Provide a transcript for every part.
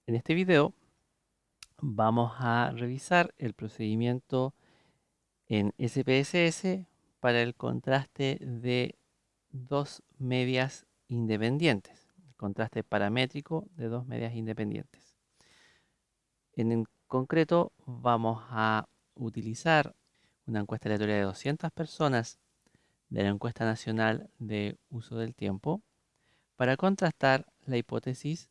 En este video vamos a revisar el procedimiento en SPSS para el contraste de dos medias independientes, el contraste paramétrico de dos medias independientes. En concreto vamos a utilizar una encuesta aleatoria de 200 personas de la encuesta nacional de uso del tiempo para contrastar la hipótesis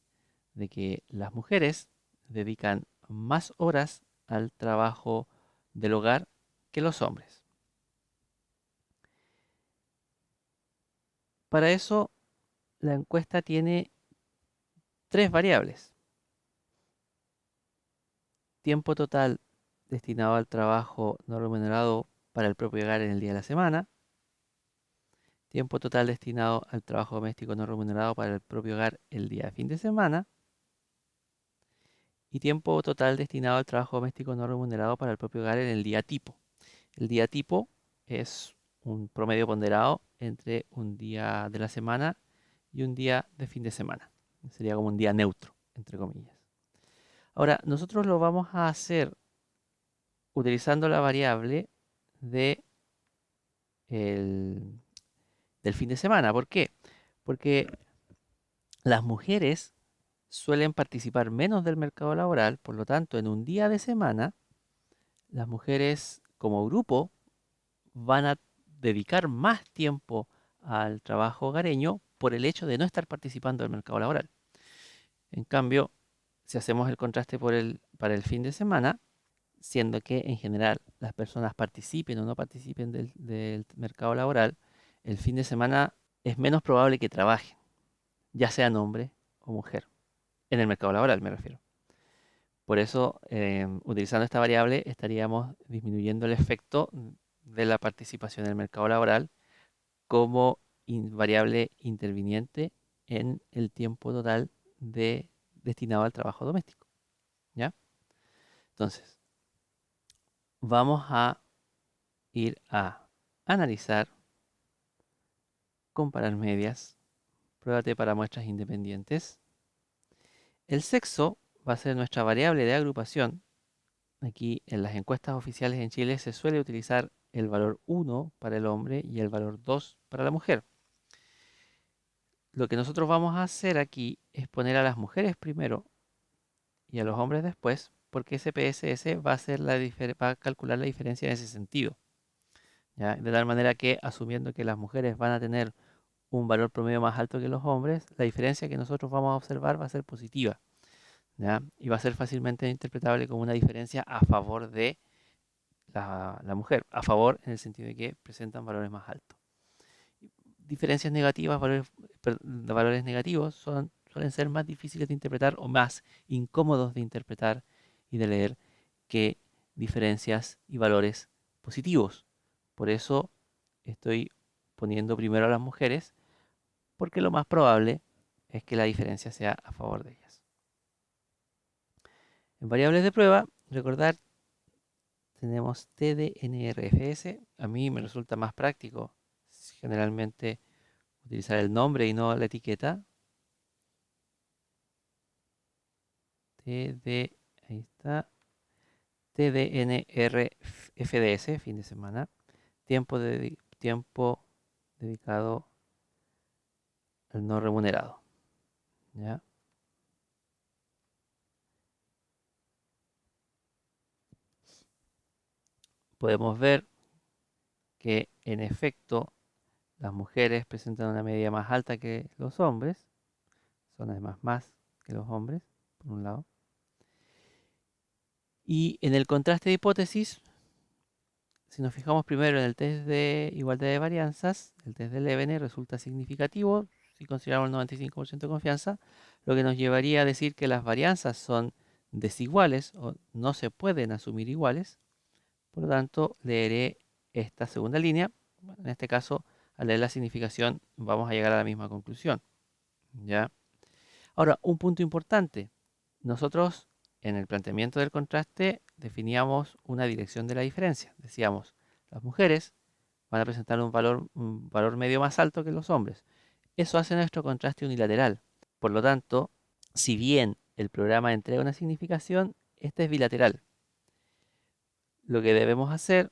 de que las mujeres dedican más horas al trabajo del hogar que los hombres. Para eso, la encuesta tiene tres variables: tiempo total destinado al trabajo no remunerado para el propio hogar en el día de la semana, tiempo total destinado al trabajo doméstico no remunerado para el propio hogar el día de fin de semana, y tiempo total destinado al trabajo doméstico no remunerado para el propio hogar en el día tipo. El día tipo es un promedio ponderado entre un día de la semana y un día de fin de semana. Sería como un día neutro, entre comillas. Ahora, nosotros lo vamos a hacer utilizando la variable de el- del fin de semana. ¿Por qué? Porque las mujeres suelen participar menos del mercado laboral, por lo tanto, en un día de semana, las mujeres como grupo van a dedicar más tiempo al trabajo hogareño por el hecho de no estar participando del mercado laboral. En cambio, si hacemos el contraste para el fin de semana, siendo que en general las personas participen o no participen del mercado laboral, el fin de semana es menos probable que trabajen, ya sean hombre o mujer, en el mercado laboral me refiero. Por eso, utilizando esta variable, estaríamos disminuyendo el efecto de la participación en el mercado laboral como variable interviniente en el tiempo total destinado al trabajo doméstico. ¿Ya? Entonces, vamos a ir a analizar, comparar medias, pruébate para muestras independientes. El sexo va a ser nuestra variable de agrupación. Aquí en las encuestas oficiales en Chile se suele utilizar el valor 1 para el hombre y el valor 2 para la mujer. Lo que nosotros vamos a hacer aquí es poner a las mujeres primero y a los hombres después, porque ese PSS va a hacer va a calcular la diferencia en ese sentido. ¿Ya? De tal manera que, asumiendo que las mujeres van a tener un valor promedio más alto que los hombres, la diferencia que nosotros vamos a observar va a ser positiva. ¿Ya? Y va a ser fácilmente interpretable como una diferencia a favor de la mujer, a favor en el sentido de que presentan valores más altos. Diferencias negativas, valores negativos suelen ser más difíciles de interpretar o más incómodos de interpretar y de leer que diferencias y valores positivos. Por eso estoy poniendo primero a las mujeres, porque lo más probable es que la diferencia sea a favor de ellas. En variables de prueba, recordar, tenemos TDNRFS. A mí me resulta más práctico generalmente utilizar el nombre y no la etiqueta. Ahí está. TDNRFDS, fin de semana. Tiempo dedicado al no remunerado. ¿Ya? Podemos ver que en efecto las mujeres presentan una medida más alta que los hombres. Son además más que los hombres, por un lado. Y en el contraste de hipótesis, si nos fijamos primero en el test de igualdad de varianzas, el test de Levene resulta significativo si consideramos el 95% de confianza, lo que nos llevaría a decir que las varianzas son desiguales o no se pueden asumir iguales. Por lo tanto, leeré esta segunda línea. Bueno, en este caso, al leer la significación, vamos a llegar a la misma conclusión. ¿Ya? Ahora, un punto importante. Nosotros, en el planteamiento del contraste, definíamos una dirección de la diferencia. Decíamos, las mujeres van a presentar un valor medio más alto que los hombres. Eso hace nuestro contraste unilateral. Por lo tanto, si bien el programa entrega una significación, esta es bilateral. Lo que debemos hacer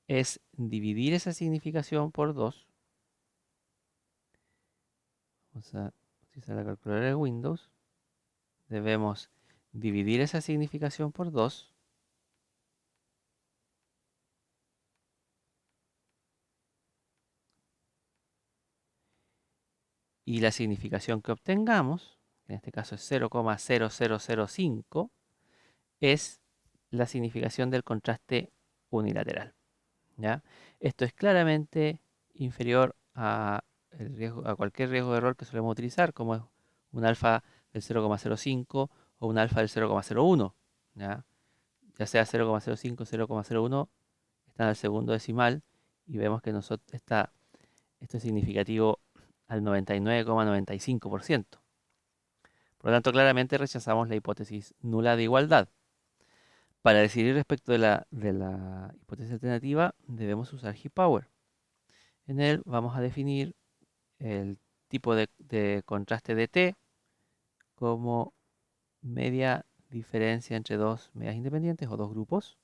es dividir esa significación por 2. Vamos a utilizar la calculadora de Windows. Debemos dividir esa significación por 2. Y la significación que obtengamos, en este caso es 0,0005, es la significación del contraste unilateral. ¿Ya? Esto es claramente inferior a cualquier riesgo de error que solemos utilizar, como es un alfa del 0,05 o un alfa del 0,01. ¿Ya? Ya sea 0,05 o 0,01, están al segundo decimal y vemos que esto es significativo al 99,95%. Por lo tanto, claramente rechazamos la hipótesis nula de igualdad. Para decidir respecto de la hipótesis alternativa, debemos usar Power. En él vamos a definir el tipo de contraste de T como media diferencia entre dos medias independientes o dos grupos.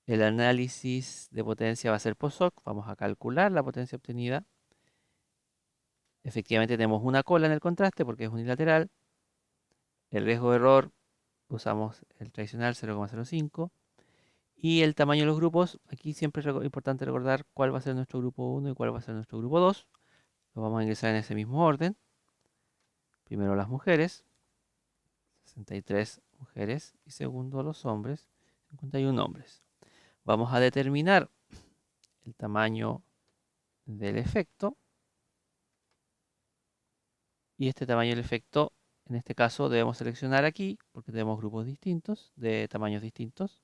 El análisis de potencia va a ser post-hoc. Vamos a calcular la potencia obtenida. Efectivamente tenemos una cola en el contraste porque es unilateral. El riesgo de error usamos el tradicional 0,05. Y el tamaño de los grupos, aquí siempre es importante recordar cuál va a ser nuestro grupo 1 y cuál va a ser nuestro grupo 2. Lo vamos a ingresar en ese mismo orden. Primero las mujeres, 63 mujeres, y segundo los hombres, 51 hombres. Vamos a determinar el tamaño del efecto. Y este tamaño del efecto, en este caso, debemos seleccionar aquí, porque tenemos grupos distintos, de tamaños distintos.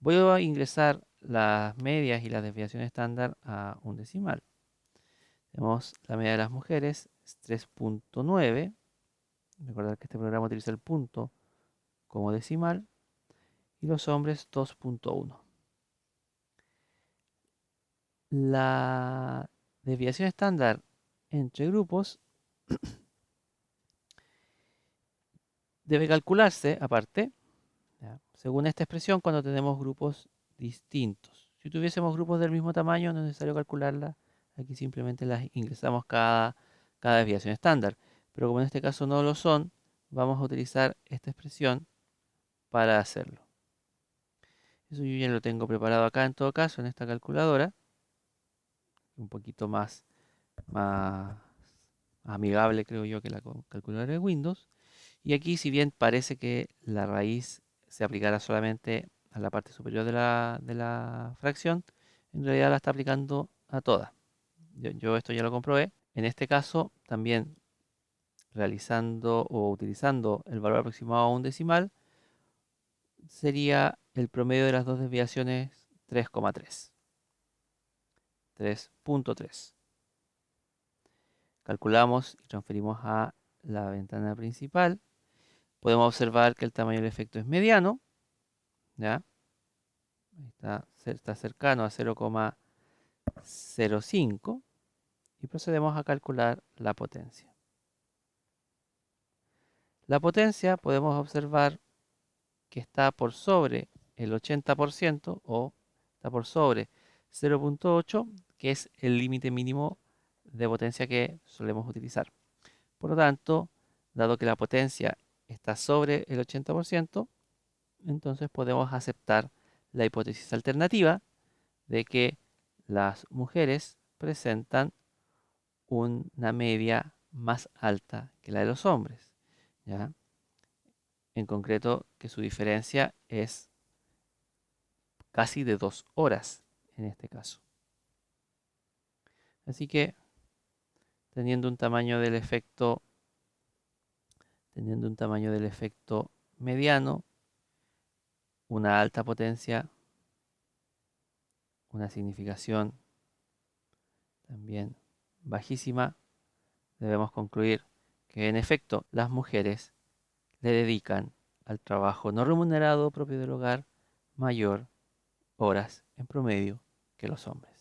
Voy a ingresar las medias y las desviaciones estándar a un decimal. Tenemos la media de las mujeres, es 3.9. Recordar que este programa utiliza el punto como decimal. Y los hombres, 2.1. La desviación estándar entre grupos debe calcularse aparte, ¿ya? Según esta expresión, cuando tenemos grupos distintos. Si tuviésemos grupos del mismo tamaño, no es necesario calcularla. Aquí simplemente las ingresamos cada desviación estándar. Pero como en este caso no lo son, vamos a utilizar esta expresión para hacerlo. Eso yo ya lo tengo preparado acá en todo caso, en esta calculadora. Un poquito más amigable, creo yo, que la calculadora de Windows. Y aquí, si bien parece que la raíz se aplicará solamente a la parte superior de la fracción, en realidad la está aplicando a todas. Yo esto ya lo comprobé. En este caso, también realizando o utilizando el valor aproximado a un decimal, sería el promedio de las dos desviaciones 3,3. 3.3. Calculamos y transferimos a la ventana principal. Podemos observar que el tamaño del efecto es mediano. ¿Ya? Está cercano a 0,05. Y procedemos a calcular la potencia. La potencia podemos observar que está por sobre el 80% o está por sobre 0.8, que es el límite mínimo de potencia que solemos utilizar. Por lo tanto, dado que la potencia está sobre el 80%, entonces podemos aceptar la hipótesis alternativa de que las mujeres presentan una media más alta que la de los hombres, ¿ya? En concreto, que su diferencia es casi de 2 horas en este caso. Así que, teniendo un tamaño del efecto mediano, una alta potencia, una significación también bajísima, debemos concluir que en efecto las mujeres le dedican al trabajo no remunerado propio del hogar mayor horas en promedio que los hombres.